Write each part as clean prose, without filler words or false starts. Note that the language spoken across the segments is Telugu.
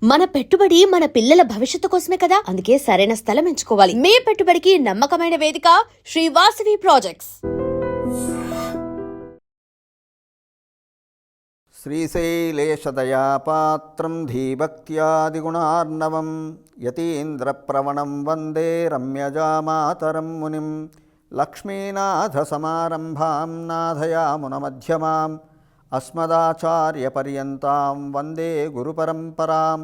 మన పెట్టుబడి మన పిల్లల భవిష్యత్తు కోసమే కదా, అందుకే సరైన స్థలం ఎంచుకోవాలి. మీ పెట్టుబడికి నమ్మకమైన వేదిక శ్రీ వాసవి ప్రాజెక్ట్స్. శ్రీశైలేశదయాపాత్రం ధీభక్త్యాదిగుణార్ణవం యతీంద్రప్రవణం వందే రమ్యజామాతరం మునిం లక్ష్మీనాథసమారంభాం నాథయామునమధ్యమాం అస్మదాచార్యపర్యంతాం వందే గురుపరంపరాం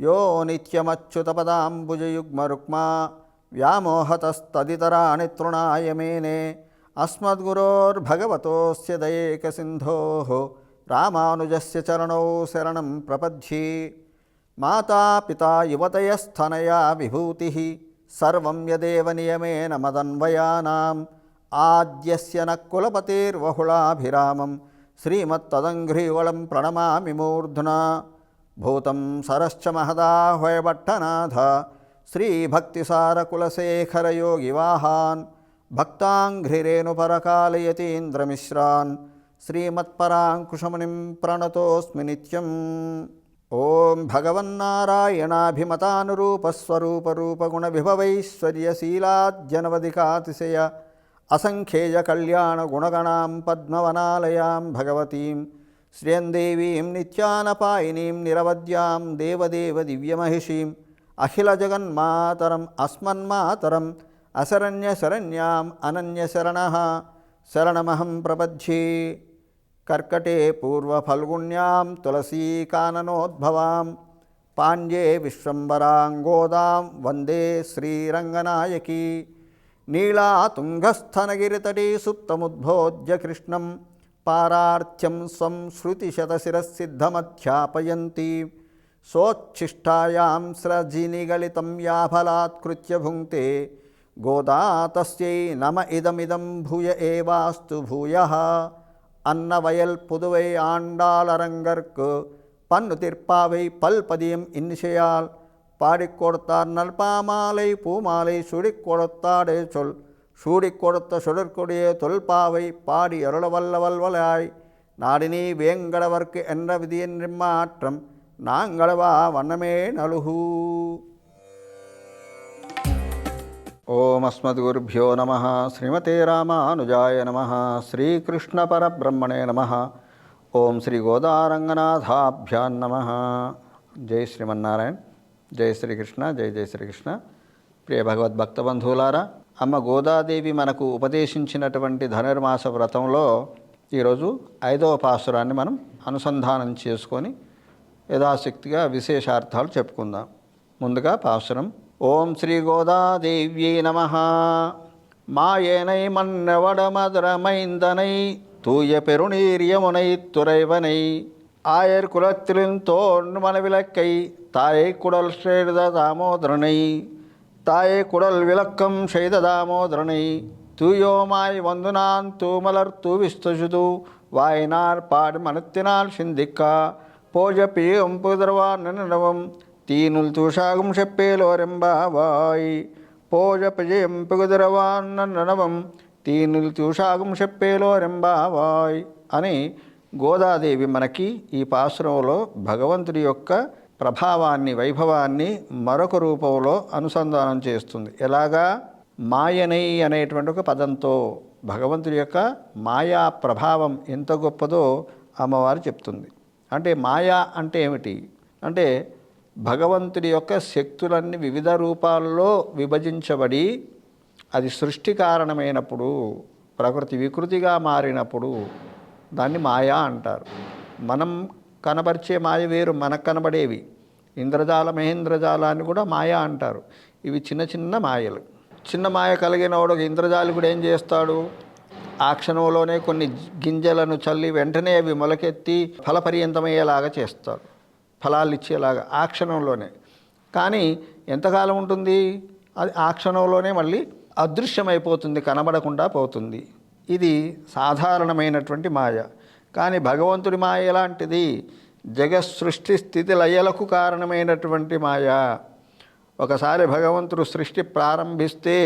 యో నిత్యమచ్యుతపదాంబుజయుగ్మరుక్మా వ్యామోహతస్తదితరాణి తృణాయ మేనే అస్మద్గురోర్భగవతోస్య దయేకసింధోః రామానుజస్య చరణౌ శరణం ప్రపద్యే. మాతాపితా యువతయస్థనయా విభూతిః సర్వం యదేవ నియమేన మదన్వయానాం ఆద్యస్య న కులపతిర్వహుళాభిరామం శ్రీమత్తదంఘ్రియుగళం ప్రణమామి మూర్ధ్నా. భూతం సరశ్చ మహదాహ్వయభట్టనాథ శ్రీభక్తిసారకులశేఖరయోగివాహాన్ భక్తాంఘ్రిరేణుపరకాలయతీంద్రమిశ్రాన్ శ్రీమత్పరాంకుశమునిం ప్రణతోస్మి నిత్యం. ఓం భగవన్నారాయణాభిమతానురూపస్వరూపరూపగుణవిభవైశ్వర్యశీలాద్యనవధికాతిశయ అసంఖ్యేయ కళ్యాణగుణగణాం పద్మవనాలయాం భగవతీం శ్రియందేవీం నిత్యానపాయినీం నిరవద్యాం దేవదేవ దివ్యమహిషీం అఖిలజగన్మాతరం అస్మన్మాతరం అశరణ్యశరణ్యాం అనన్యశరణః శరణమహం ప్రపద్యే. కర్కటే పూర్వఫల్గుణ్యాం తులసీకాననోద్భవాం పాండ్యే విశ్వంబరాం గోదాం వందే శ్రీరంగనాయకీ. నీళాతుంగస్థనగిరితటీ సుప్తముద్భోజ్య కృష్ణం పారార్థ్యం స్వం శృతిశతశిరసిద్ధమధ్యాపయంతి సోచ్ఛిష్టాయాం స్రజినిగళితం యాఫలాత్కృత్య భుంక్తే గోదా తస్యై నమ ఇదమిదం భూయ ఏవాస్తు భూయః. అన్నవయల్ పుదువై ఆండాళరంగర్కు పన్ను తిర్పావై పల్పదియం ఇన్నిషయాల్ பாடிக் கொடுத்தார் நல்பாமாலை பூமாலை சுடிக் கொடுத்தாடே சொல் சூடிக் கொடுத்த சுடற்கொடியே தொல்பாவை பாடி அருளவல்லவல்வலாய் நாடினி வேங்கடவர்க்கு என்ற விதியின் நிம்மாற்றம் நாங்களவா வண்ணமே நலுகு. ఓం అస్మద్గురుభ్యో నమః. శ్రీమతే రామానుజాయ నమః. శ్రీకృష్ణపరబ్రహ్మణే నమః. ఓం శ్రీ గోదారంగనాథాభ్యాం నమః. జై శ్రీమన్నారాయణ. జై శ్రీకృష్ణ. జై జై శ్రీకృష్ణ. ప్రియ భగవద్భక్త బంధువులారా, అమ్మ గోదాదేవి మనకు ఉపదేశించినటువంటి ధనుర్మాస వ్రతంలో ఈరోజు 5వ పాసురాన్ని మనం అనుసంధానం చేసుకొని యథాశక్తిగా విశేషార్థాలు చెప్పుకుందాం. ముందుగా పాసురం. ఓం శ్రీ గోదాదేవ్యై నమః. మాయేనై మన్నవడమధురమైందనై தூய பெருநீரியமுனை துறைவனை ஆயர் குலத்திலின் தோன்று மனவிலக்கை தாயை குடல் செய்த தாமோதரனை தாயை குடல் விளக்கம் செய்த தாமோதரனை தூயோமாய் வந்து நான் தூமலர் தூவிஸ்துது வாயினார் பாடு மனத்தினால் சிந்திக்கா போஜ பீயும் புதர்வான் நினவும் தீனுல் தூஷாகும் செப்பேலோரெம்பாவாய் போஜ பிஜயம் புகுதிரவான் ననవం తీనులు తూషాగం చెప్పేలోరెంబావాయ్ అని గోదాదేవి మనకి ఈ పాసురంలో భగవంతుడి యొక్క ప్రభావాన్ని, వైభవాన్ని మరొక రూపంలో అనుసంధానం చేస్తుంది. ఎలాగా? మాయనై అనేటువంటి ఒక పదంతో భగవంతుడి యొక్క మాయా ప్రభావం ఎంత గొప్పదో అమ్మవారు చెప్తుంది. అంటే మాయా అంటే ఏమిటి అంటే భగవంతుడి యొక్క శక్తులన్నీ వివిధ రూపాల్లో విభజించబడి అది సృష్టి కారణమైనప్పుడు, ప్రకృతి వికృతిగా మారినప్పుడు దాన్ని మాయా అంటారు. మనం కనబరిచే మాయ వేరు, మనకు కనబడేవి. ఇంద్రజాల మహేంద్రజాలాన్ని కూడా మాయా అంటారు. ఇవి చిన్న చిన్న మాయలు. చిన్న మాయ కలిగినవాడు ఇంద్రజాలికుడు ఏం చేస్తాడు? ఆ క్షణంలోనే కొన్ని గింజలను చల్లి వెంటనే అవి మొలకెత్తి ఫలపర్యంతమయ్యేలాగా చేస్తాడు, ఫలాలు ఇచ్చేలాగా ఆ క్షణంలోనే. కానీ ఎంతకాలం ఉంటుంది? అది ఆ క్షణంలోనే మళ్ళీ అదృశ్యమైపోతుంది, కనబడకుండా పోతుంది. ఇది సాధారణమైనటువంటి మాయ. కానీ భగవంతుడి మాయ ఎలాంటిది? జగత్సృష్టి స్థితి లయలకు కారణమైనటువంటి మాయ. ఒకసారి భగవంతుడు సృష్టి ప్రారంభిస్తే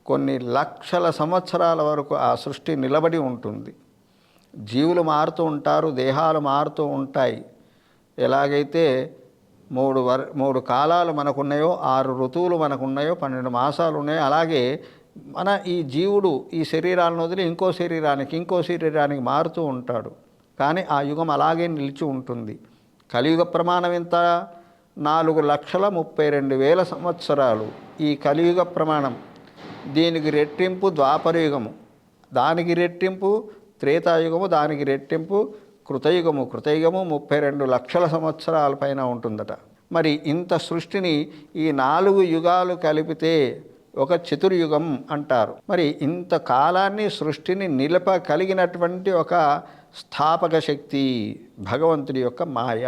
కొన్ని లక్షల సంవత్సరాల వరకు ఆ సృష్టి నిలబడి ఉంటుంది. జీవులు మారుతూ ఉంటారు, దేహాలు మారుతూ ఉంటాయి. ఎలాగైతే మూడు కాలాలు మనకున్నాయో, 6 ఋతువులు మనకున్నాయో, 12 మాసాలు ఉన్నాయో, అలాగే మన ఈ జీవుడు ఈ శరీరాలను వదిలి ఇంకో శరీరానికి మారుతూ ఉంటాడు. కానీ ఆ యుగం అలాగే నిలిచి ఉంటుంది. కలియుగ ప్రమాణం ఎంత? 4,32,000 సంవత్సరాలు ఈ కలియుగ ప్రమాణం. దీనికి రెట్టింపు ద్వాపరయుగము, దానికి రెట్టింపు త్రేతాయుగము, దానికి రెట్టింపు కృతయుగము. కృతయుగము 32 లక్షల సంవత్సరాల పైన ఉంటుందట. మరి ఇంత సృష్టిని ఈ 4 యుగాలు కలిపితే ఒక చతుర్యుగం అంటారు. మరి ఇంత కాలాన్ని సృష్టిని నిలపగలిగినటువంటి ఒక స్థాపక శక్తి భగవంతుడి యొక్క మాయ.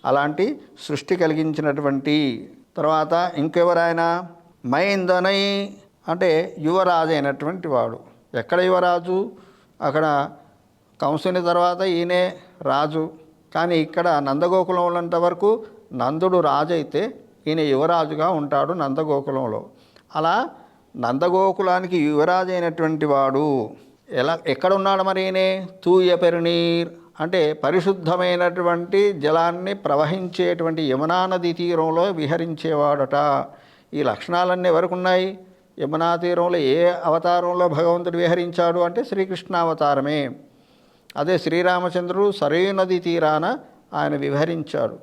అలాంటి సృష్టి కలిగించినటువంటి తర్వాత ఇంకెవరైనా మైందనై అంటే యువరాజు అయినటువంటి వాడు. ఎక్కడ యువరాజు? అక్కడ కంసుని తర్వాత ఈయనే రాజు. కానీ ఇక్కడ నందగోకులం ఉన్నంత వరకు నందుడు రాజు అయితే ఈయన యువరాజుగా ఉంటాడు నందగోకులంలో. అలా నందగోకులానికి యువరాజు అయినటువంటి వాడు ఎక్కడ ఉన్నాడు మరి? ఈయనే తూయ పెరునీర్ అంటే పరిశుద్ధమైనటువంటి జలాన్ని ప్రవహించేటువంటి యమునా నది తీరంలో విహరించేవాడట. ఈ లక్షణాలన్నీ ఎవరికి ఉన్నాయి? యమునా తీరంలో ఏ అవతారంలో భగవంతుడు విహరించాడు అంటే శ్రీకృష్ణావతారమే. అదే శ్రీరామచంద్రుడు సరయూ నది తీరాన ఆయన విహరించాడు.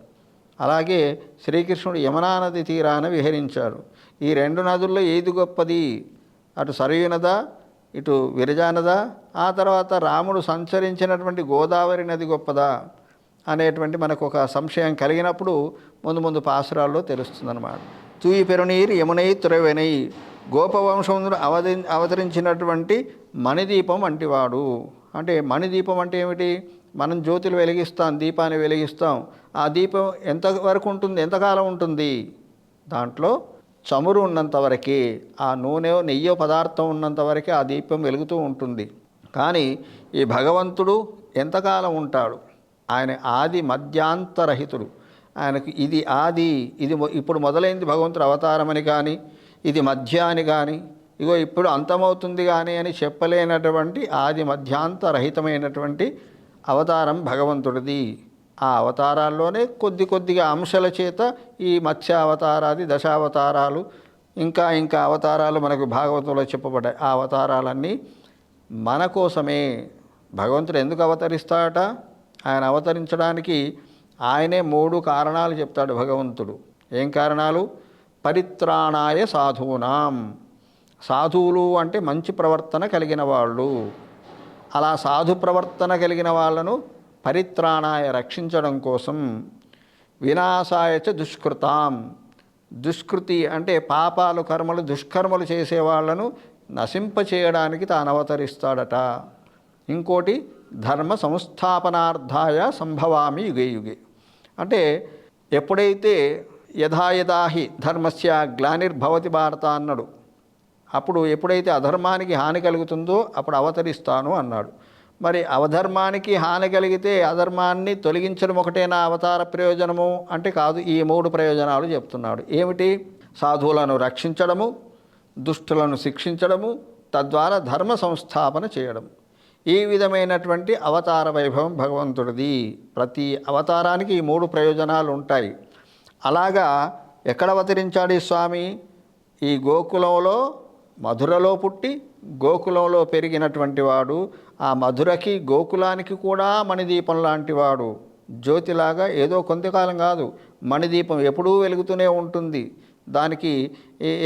అలాగే శ్రీకృష్ణుడు యమునా నది తీరాన విహరించాడు. ఈ 2 నదుల్లో ఏది గొప్పది? అటు సరయూ నదా, ఇటు విరజానదా? ఆ తర్వాత రాముడు సంచరించినటువంటి గోదావరి నది గొప్పదా అనేటువంటి మనకు ఒక సంశయం కలిగినప్పుడు ముందు పాసురాల్లో తెలుస్తుందన్నమాట. తూయి పెరునీర్ యమునై తురవెనై గోపవంశమును అవతరించినటువంటి మణిదీపం వంటివాడు. అంటే మణిదీపం అంటే ఏమిటి? మనం జ్యోతులు వెలిగిస్తాం, దీపాన్ని వెలిగిస్తాం. ఆ దీపం ఎంతవరకు ఉంటుంది? ఎంతకాలం ఉంటుంది? దాంట్లో చమురు ఉన్నంతవరకే, ఆ నూనె నెయ్యో పదార్థం ఉన్నంతవరకే ఆ దీపం వెలుగుతూ ఉంటుంది. కానీ ఈ భగవంతుడు ఎంతకాలం ఉంటాడు? ఆయన ఆది మధ్యాంతరహితుడు. ఆయనకు ఇది ఆది, ఇది ఇప్పుడు మొదలైంది భగవంతుడు అవతారం అని కానీ, ఇది మధ్య అని కానీ, ఇగో ఇప్పుడు అంతమవుతుంది కానీ అని చెప్పలేనటువంటి ఆది మధ్యాంతరహితమైనటువంటి అవతారం భగవంతుడిది. ఆ అవతారాల్లోనే కొద్దిగా అంశాల చేత ఈ మత్స్య అవతారాది దశావతారాలు ఇంకా అవతారాలు మనకు భాగవతంలో చెప్పబడ్డాయి. ఆ అవతారాలన్నీ మన కోసమే. భగవంతుడు ఎందుకు అవతరిస్తాడట? ఆయన అవతరించడానికి ఆయనే 3 కారణాలు చెప్తాడు భగవంతుడు. ఏం కారణాలు? పరిత్రాణాయ సాధూనాం. సాధువులు అంటే మంచి ప్రవర్తన కలిగిన వాళ్ళు. అలా సాధు ప్రవర్తన కలిగిన వాళ్ళను పరిత్రాణాయ రక్షించడం కోసం, వినాశాయచ దుష్కృతాం. దుష్కృతి అంటే పాపాలు, కర్మలు, దుష్కర్మలు చేసేవాళ్లను నశింపచేయడానికి తాను అవతరిస్తాడట. ఇంకోటి ధర్మ సంస్థాపనార్థాయ సంభవామి యుగే యుగే. అంటే ఎప్పుడైతే యథాయథాహి ధర్మస్య గ్లానిర్భవతి భారత అన్నాడు, అప్పుడు ఎప్పుడైతే అధర్మానికి హాని కలుగుతుందో అప్పుడు అవతరిస్తాను అన్నాడు. మరి అవధర్మానికి హాని కలిగితే అధర్మాన్ని తొలగించడం ఒకటేనా అవతార ప్రయోజనము అంటే కాదు. ఈ 3 ప్రయోజనాలు చెప్తున్నాడు. ఏమిటి? సాధువులను రక్షించడము, దుష్టులను శిక్షించడము, తద్వారా ధర్మ సంస్థాపన చేయడం. ఈ విధమైనటువంటి అవతార వైభవం భగవంతుడిది. ప్రతి అవతారానికి ఈ 3 ప్రయోజనాలు ఉంటాయి. అలాగా ఎక్కడ అవతరించాడు ఈ స్వామి? ఈ గోకులంలో, మధురలో పుట్టి గోకులంలో పెరిగినటువంటి వాడు. ఆ మధురకి గోకులానికి కూడా మణిదీపం లాంటి వాడు. జ్యోతిలాగా ఏదో కొంతకాలం కాదు, మణిదీపం ఎప్పుడూ వెలుగుతూనే ఉంటుంది. దానికి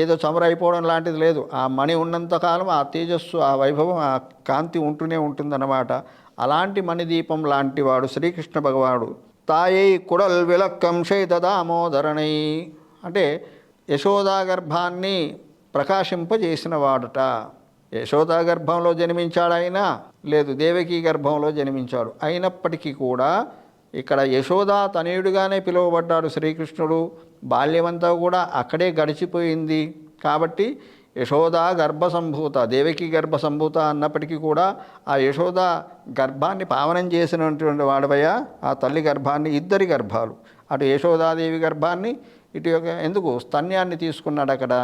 ఏదో చమురైపోవడం లాంటిది లేదు. ఆ మణి ఉన్నంతకాలం ఆ తేజస్సు, ఆ వైభవం, ఆ కాంతి ఉంటూనే ఉంటుందన్నమాట. అలాంటి మణిదీపం లాంటి వాడు శ్రీకృష్ణ భగవానుడు. తాయై కుడల్ విలక్కం దామోదరణై అంటే యశోదా గర్భాన్ని ప్రకాశింపజేసిన వాడుట. యశోదా గర్భంలో జన్మించాడైనా లేదు, దేవకీ గర్భంలో జన్మించాడు. అయినప్పటికీ కూడా ఇక్కడ యశోదా తనయుడిగానే పిలువబడ్డాడు శ్రీకృష్ణుడు. బాల్యమంతా కూడా అక్కడే గడిచిపోయింది. కాబట్టి యశోదా గర్భసంభూత, దేవకీ గర్భసంభూత అన్నప్పటికీ కూడా ఆ యశోదా గర్భాన్ని పావనం చేసినటువంటి వాడవయ్యా. ఆ తల్లి గర్భాన్ని, 2 గర్భాలు, అటు యశోదాదేవి గర్భాన్ని, ఇటు ఎందుకు స్తన్యాన్ని తీసుకున్నాడు అక్కడ.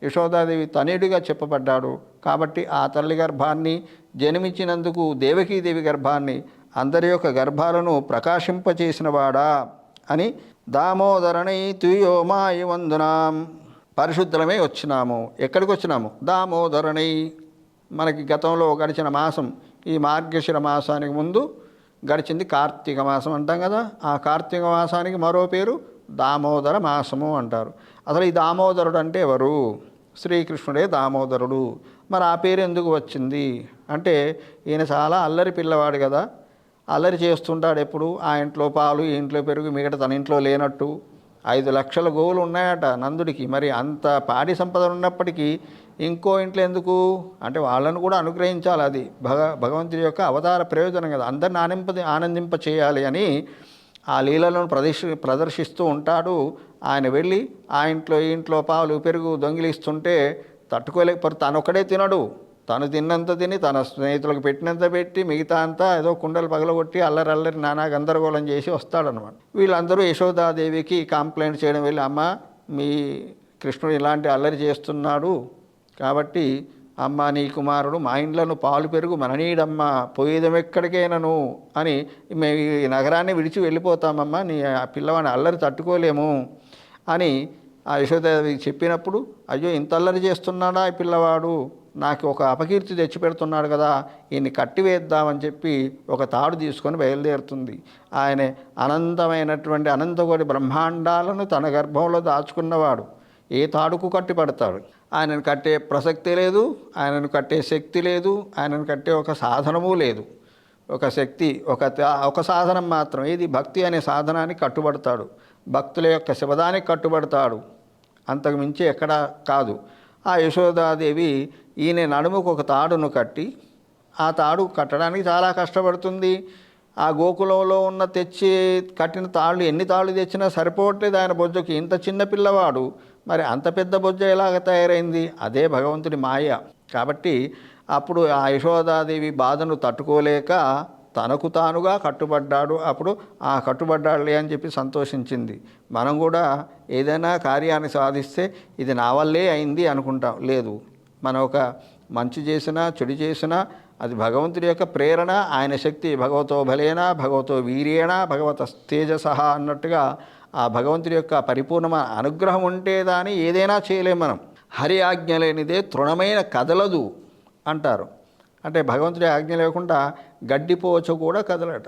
యశోదాదేవి తనయుడిగా చెప్పబడ్డాడు. కాబట్టి ఆ తల్లి గర్భాన్ని జన్మించినందుకు దేవకీదేవి గర్భాన్ని, అందరి యొక్క గర్భాలను ప్రకాశింపచేసిన వాడా అని దామోదరణై తుయోమాయి వందనాం. పరిశుద్ధమై వచ్చినాము. ఎక్కడికి వచ్చినాము? దామోదరణై. మనకి గతంలో గడిచిన మాసం, ఈ మార్గశిర మాసానికి ముందు గడిచింది కార్తీక మాసం అంటాం కదా. ఆ కార్తీక మాసానికి మరో పేరు దామోదర మాసము అంటారు. అసలు ఈ దామోదరుడు అంటే ఎవరు? శ్రీకృష్ణుడే దామోదరుడు. మరి ఆ పేరు ఎందుకు వచ్చింది అంటే, ఈయన చాలా అల్లరి పిల్లవాడు కదా. అల్లరి చేస్తుంటాడు ఎప్పుడు. ఆ ఇంట్లో పాలు, ఈ ఇంట్లో పెరుగు, మిగతా తన ఇంట్లో లేనట్టు. 5 లక్షల గోవులు ఉన్నాయట నందుడికి. మరి అంత పాడి సంపద ఉన్నప్పటికీ ఇంకో ఇంట్లో ఎందుకు అంటే, వాళ్ళను కూడా అనుగ్రహించాలి. అది భగవంతుడి యొక్క అవతార ప్రయోజనం కదా. అందరిని ఆనందింప చేయాలి అని ఆ లీలలను ప్రదర్శిస్తూ ఉంటాడు. ఆయన వెళ్ళి ఆ ఇంట్లో, ఈ ఇంట్లో పాలు పెరుగు దొంగిలిస్తుంటే తట్టుకోలేకపోతే తనొక్కడే తినడు. తను తిన్నంత తిని, తన స్నేహితులకు పెట్టినంత పెట్టి, మిగతా అంతా ఏదో కుండలు పగలగొట్టి అల్లరి నానా గందరగోళం చేసి వస్తాడనమాట. వీళ్ళందరూ యశోదాదేవికి కంప్లైంట్ చేయడం వెళ్ళి, అమ్మ మీ కృష్ణుడు ఇలాంటి అల్లరి చేస్తున్నాడు కాబట్టి అమ్మ నీ కుమారుడు మా ఇండ్లను పాలు పెరుగు మననీడమ్మ పోయేదమెక్కడికైనాను అని మేము ఈ నగరాన్ని విడిచి వెళ్ళిపోతామమ్మా, నీ ఆ పిల్లవాడిని అల్లరి తట్టుకోలేము అని ఆ యశోదాదేవికి చెప్పినప్పుడు, అయ్యో ఇంత అల్లరి చేస్తున్నాడా ఈ పిల్లవాడు, నాకు ఒక అపకీర్తి తెచ్చిపెడుతున్నాడు కదా, ఈయన్ని కట్టివేద్దామని చెప్పి ఒక తాడు తీసుకొని బయలుదేరుతుంది. ఆయన అనంతమైనటువంటి అనంతకోటి బ్రహ్మాండాలను తన గర్భంలో దాచుకున్నవాడు. ఏ తాడుకు కట్టిపడతాడు. ఆయనను కట్టే ప్రసక్తి లేదు, ఆయనను కట్టే శక్తి లేదు, ఆయనను కట్టే ఒక సాధనము లేదు. ఒక శక్తి, ఒక సాధనం మాత్రం, ఇది భక్తి అనే సాధనానికి కట్టుబడతాడు. భక్తుల యొక్క శబదానికి కట్టుబడతాడు. అంతకు మించి ఎక్కడా కాదు. ఆ యశోదాదేవి ఈయన నడుముకు ఒక తాడును కట్టి, ఆ తాడు కట్టడానికి చాలా కష్టపడుతుంది. ఆ గోకులంలో ఉన్న కట్టిన తాళ్ళు ఎన్ని తాళ్ళు తెచ్చినా సరిపోవట్లేదు ఆయన బొజ్జకి. ఇంత చిన్న పిల్లవాడు, మరి అంత పెద్ద బొజ్జ ఎలాగ తయారైంది? అదే భగవంతుడి మాయ. కాబట్టి అప్పుడు ఆ యశోదాదేవి బాధను తట్టుకోలేక తనకు తానుగా కట్టుబడ్డాడు. అప్పుడు ఆ కట్టుబడ్డాడులే అని చెప్పి సంతోషించింది. మనం కూడా ఏదైనా కార్యాన్ని సాధిస్తే ఇది నా వల్లే అయింది అనుకుంటాం. లేదు, మనం ఒక మంచి చేసినా చెడు చేసినా అది భగవంతుడి యొక్క ప్రేరణ, ఆయన శక్తి. భగవతో బలేనా భగవతో వీర్యేణ భగవత తేజసహ అన్నట్టుగా ఆ భగవంతుడి యొక్క పరిపూర్ణమైన అనుగ్రహం ఉంటే దాన్ని ఏదైనా చేయలేం మనం. హరి ఆజ్ఞ లేనిదే తృణమైన కదలదు అంటారు. అంటే భగవంతుడి ఆజ్ఞ లేకుండా గడ్డిపోచ కూడా కదలట.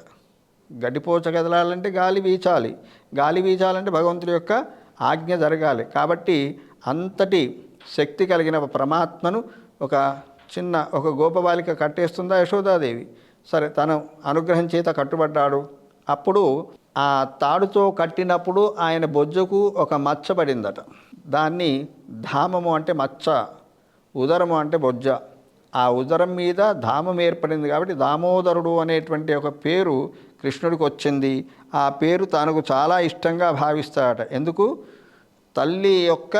గడ్డిపోచ కదలాలంటే గాలి వీచాలి. గాలి వీచాలంటే భగవంతుడి యొక్క ఆజ్ఞ జరగాలి. కాబట్టి అంతటి శక్తి కలిగిన పరమాత్మను ఒక గోపబాలిక కట్టేస్తుందా యశోదాదేవి. సరే, తను అనుగ్రహం చేత కట్టుబడ్డాడు. అప్పుడు ఆ తాడుతో కట్టినప్పుడు ఆయన బొజ్జకు ఒక మచ్చ పడిందట. దాన్ని ధామము అంటే మచ్చ, ఉదరము అంటే బొజ్జ. ఆ ఉదరం మీద ధామం ఏర్పడింది కాబట్టి దామోదరుడు అనేటువంటి ఒక పేరు కృష్ణుడికి వచ్చింది. ఆ పేరు తనకు చాలా ఇష్టంగా భావిస్తాడట. ఎందుకు? తల్లి యొక్క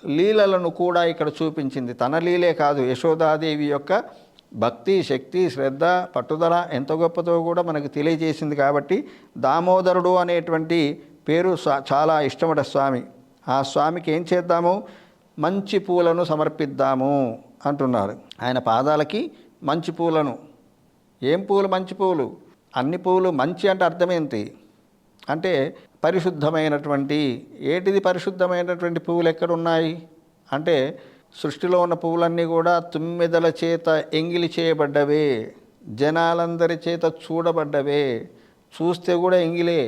లీలలను కూడా ఇక్కడ చూపించింది. తన లీలే కాదు, యశోదాదేవి యొక్క భక్తి, శక్తి, శ్రద్ధ, పట్టుదల ఎంత గొప్పతో కూడా మనకు తెలియజేసింది. కాబట్టి దామోదరుడు అనేటువంటి పేరు చాలా ఇష్టమట స్వామి. ఆ స్వామికి ఏం చేద్దాము? మంచి పూలను సమర్పిద్దాము అంటున్నారు. ఆయన పాదాలకి మంచి పూలను. ఏం పూలు? మంచి పూలు. అన్ని పూలు మంచి అంటే అర్థమేంటి అంటే పరిశుద్ధమైనటువంటి. ఏటిది పరిశుద్ధమైనటువంటి పువ్వులు ఎక్కడున్నాయి అంటే, సృష్టిలో ఉన్న పువ్వులన్నీ కూడా తుమ్మెదల చేత ఎంగిలి చేయబడ్డవే, జనాలందరి చేత చూడబడ్డవే. చూస్తే కూడా ఎంగిలే.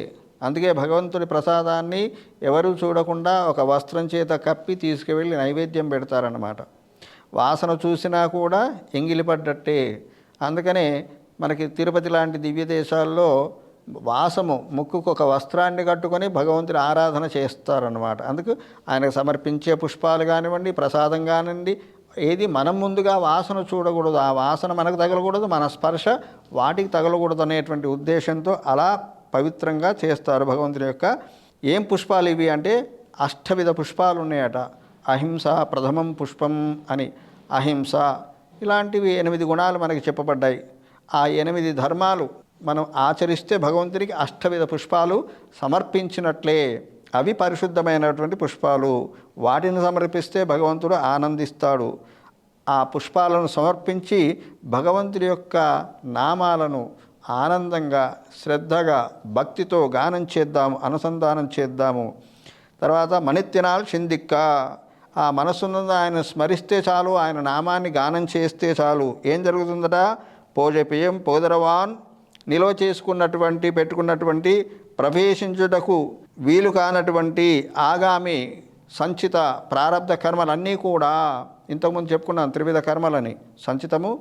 అందుకే భగవంతుడి ప్రసాదాన్ని ఎవరు చూడకుండా ఒక వస్త్రం చేత కప్పి తీసుకువెళ్ళి నైవేద్యం పెడతారన్నమాట. వాసన చూసినా కూడా ఎంగిలిపడ్డట్టే. అందుకనే మనకి తిరుపతి లాంటి దివ్య దేశాల్లో వాసము ముక్కుకు ఒక వస్త్రాన్ని కట్టుకొని భగవంతుడి ఆరాధన చేస్తారన్నమాట. అందుకు ఆయనకు సమర్పించే పుష్పాలు కానివ్వండి, ప్రసాదం కానివ్వండి, ఏది మనం ముందుగా వాసన చూడకూడదు, ఆ వాసన మనకు తగలకూడదు, మన స్పర్శ వాటికి తగలకూడదు అనేటువంటి ఉద్దేశంతో అలా పవిత్రంగా చేస్తారు భగవంతుని యొక్క. ఏం పుష్పాలు ఇవి అంటే 8 విధ పుష్పాలు ఉన్నాయట. అహింస ప్రథమం పుష్పం అని. అహింస ఇలాంటివి 8 గుణాలు మనకి చెప్పబడ్డాయి. ఆ 8 ధర్మాలు మనం ఆచరిస్తే భగవంతునికి 8 విధ పుష్పాలు సమర్పించినట్లే. అవి పరిశుద్ధమైనటువంటి పుష్పాలు. వాటిని సమర్పిస్తే భగవంతుడు ఆనందిస్తాడు. ఆ పుష్పాలను సమర్పించి భగవంతుడి యొక్క నామాలను ఆనందంగా శ్రద్ధగా భక్తితో గానం చేద్దాము, అనుసంధానం చేద్దాము. తర్వాత మణిత్యనాలు చిందిక్క, ఆ మనసున్న ఆయన స్మరిస్తే చాలు, ఆయన నామాన్ని గానం చేస్తే చాలు. ఏం జరుగుతుందట? పోజపేయం పోదరవాన్, నిల్వ చేసుకున్నటువంటి పెట్టుకున్నటువంటి ప్రవేశించుటకు వీలు కానటువంటి ఆగామి సంచిత ప్రారబ్ధ కర్మలన్నీ కూడా, ఇంతకుముందు చెప్పుకున్నాం త్రివిధ కర్మలని, సంచితము,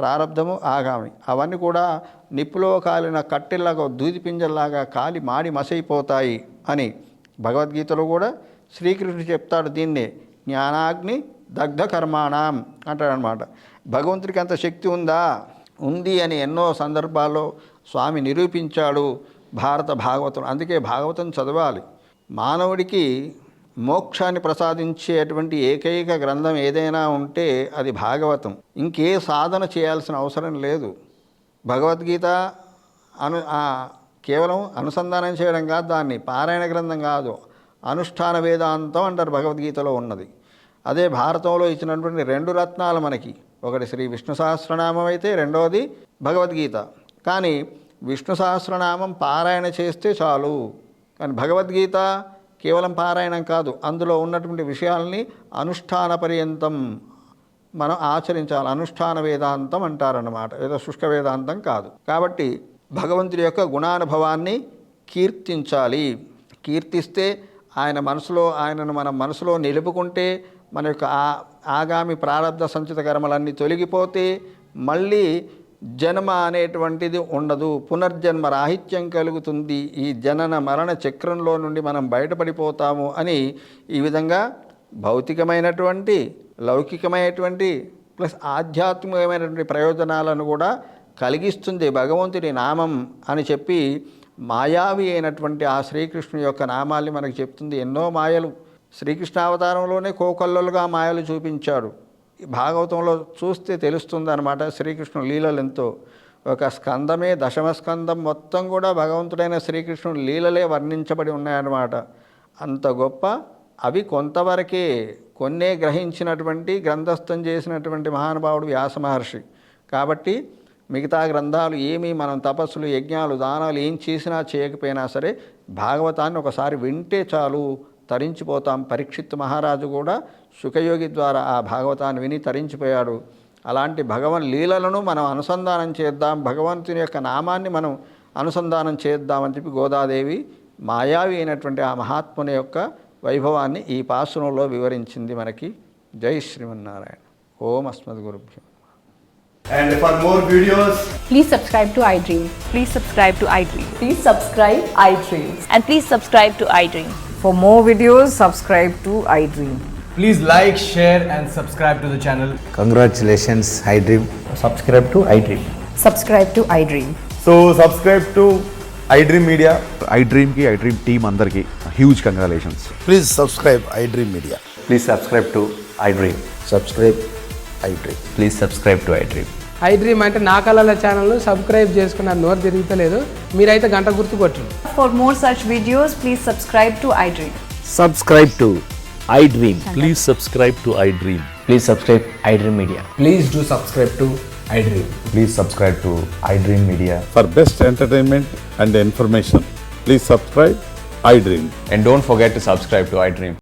ప్రారబ్ధము, ఆగామి, అవన్నీ కూడా నిప్పులో కాలిన కట్టెల్లాగా దూదిపింజల్లాగా కాలి మాడి మసైపోతాయి అని భగవద్గీతలో కూడా శ్రీకృష్ణుడు చెప్తాడు. దీన్నే జ్ఞానాగ్ని దగ్ధ కర్మాణం అంటాడనమాట. భగవంతుడికి అంత శక్తి ఉందా? ఉంది అని ఎన్నో సందర్భాల్లో స్వామి నిరూపించాడు భారత భాగవతం. అందుకే భాగవతం చదవాలి. మానవుడికి మోక్షాన్ని ప్రసాదించేటువంటి ఏకైక గ్రంథం ఏదైనా ఉంటే అది భాగవతం. ఇంకే సాధన చేయాల్సిన అవసరం లేదు. భగవద్గీత కేవలం అనుసంధానం చేయడం కాదు, దాన్ని పారాయణ గ్రంథం కాదు, అనుష్ఠాన వేదాంతం అంటారు భగవద్గీతలో ఉన్నది. అదే భారతంలో ఇచ్చినటువంటి 2 రత్నాలు మనకి, ఒకటి శ్రీ విష్ణు సహస్రనామం అయితే రెండవది భగవద్గీత. కానీ విష్ణు సహస్రనామం పారాయణ చేస్తే చాలు. కానీ భగవద్గీత కేవలం పారాయణం కాదు, అందులో ఉన్నటువంటి విషయాల్ని అనుష్ఠాన పర్యంతం మనం ఆచరించాలి. అనుష్ఠాన వేదాంతం అంటారన్నమాట, ఏదో శుష్క వేదాంతం కాదు. కాబట్టి భగవంతుడి యొక్క గుణానుభవాన్ని కీర్తించాలి. కీర్తిస్తే ఆయనను మనం మనసులో నిలుపుకుంటే మన యొక్క ఆగామి ప్రారబ్ధ సంచిత కర్మలన్నీ తొలగిపోతే మళ్ళీ జన్మ అనేటువంటిది ఉండదు, పునర్జన్మ రాహిత్యం కలుగుతుంది. ఈ జనన మరణ చక్రంలో నుండి మనం బయటపడిపోతాము అని ఈ విధంగా భౌతికమైనటువంటి, లౌకికమైనటువంటి ప్లస్ ఆధ్యాత్మికమైనటువంటి ప్రయోజనాలను కూడా కలిగిస్తుంది భగవంతుడి నామం అని చెప్పి మాయావి అయినటువంటి ఆ శ్రీకృష్ణుని యొక్క నామాల్ని మనకు చెప్తుంది. ఎన్నో మాయలు శ్రీకృష్ణావతారంలోనే కోకొల్లలుగా మాయలు చూపించాడు. భాగవతంలో చూస్తే తెలుస్తుంది అన్నమాట శ్రీకృష్ణుడు లీలలు ఎంతో. ఒక స్కందమే, దశమ స్కందం మొత్తం కూడా భగవంతుడైన శ్రీకృష్ణుడు లీలలే వర్ణించబడి ఉన్నాయన్నమాట. అంత గొప్ప. అవి కొంతవరకే, కొన్నే గ్రహించినటువంటి గ్రంథస్థం చేసినటువంటి మహానుభావుడు వ్యాస మహర్షి. కాబట్టి మిగతా గ్రంథాలు ఏమీ మనం తపస్సులు, యజ్ఞాలు, దానాలు ఏం చేసినా చేయకపోయినా సరే భాగవతాన్ని ఒకసారి వింటే చాలు, తరించిపోతాం. పరీక్షిత్ మహారాజు కూడా శుకయోగి ద్వారా ఆ భాగవతాన్ని విని తరించిపోయాడు. అలాంటి భగవన్ లీలలను మనం అనుసంధానం చేద్దాం, భగవంతుని యొక్క నామాన్ని మనం అనుసంధానం చేద్దామని చెప్పి గోదాదేవి మాయావి అయినటువంటి ఆ మహాత్ముని యొక్క వైభవాన్ని ఈ పాసురంలో వివరించింది మనకి. జై శ్రీమన్నారాయణ. ఓం అస్మద్గురుభ్యో. And for more videos, Please subscribe to iDream. Please subscribe to iDream. Please subscribe iDream. And please subscribe to iDream. For more videos, subscribe to iDream. please like, share and subscribe to the channel. Congratulations, iDream. Subscribe to iDream. Subscribe to iDream. So subscribe to iDream Media. iDream ki iDream team andarki huge congratulations. Please subscribe iDream Media. Please subscribe to iDream. Subscribe iDream. Please subscribe to iDream. iDream అంటే నా కళల ఛానల్ను సబ్స్క్రైబ్ చేసుకున్న నోరు తిరుగుతలేదు, మీరైతే గంట గుర్తు కొట్టండి. For more such videos, please subscribe to iDream. Subscribe to iDream. Please subscribe to iDream. Please subscribe iDream Media. Please do subscribe to iDream. Please subscribe to iDream Media. For best entertainment and information, please subscribe iDream. And don't forget to subscribe to iDream.